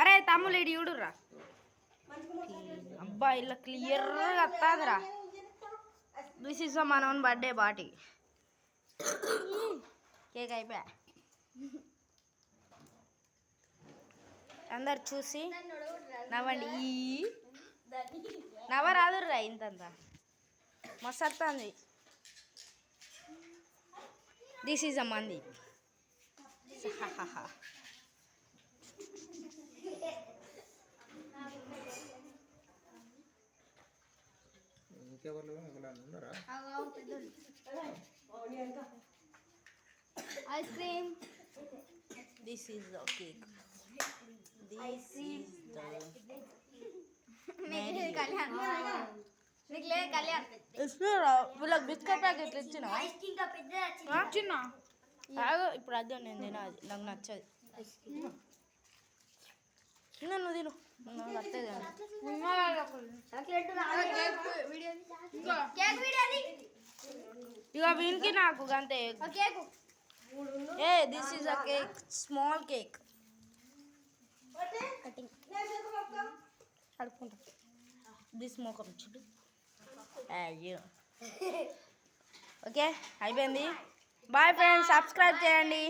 అరే తమ్ముళ్ళు ఇటు చూడురా. అబ్బా ఇలా క్లియర్గా వస్తుందిరా. దిస్ ఈజ్ మన ఓన్ బర్త్డే పార్టీ. కేక్ అయిపోయా. అందరు చూసి నవ్వండి. నవ్వరాదుర్రా ఇంతంత మస్తు వస్తుంది. దిస్ ఈజ్ అ మంది. Ice cream. This is the cake. This is the Kalyan. నీకు లేదు కళ్యాణ్. వీళ్ళకి బిస్కెట్ ప్యాకెట్లు ఇచ్చిన చిన్న ఇప్పుడు అదే నేను తినాలి. నాకు నచ్చదు. నువ్వు తిను. నాకు నచ్చదు. ఇక వీనికి నాకు అంతే. ఏ this is a cake. Small cake. కడుక్కుంటా. దిస్ మోకం చూడు. అయ్యో ఓకే అయిపోయింది. బాయ్ ఫ్రెండ్స్, సబ్స్క్రైబ్ చేయండి.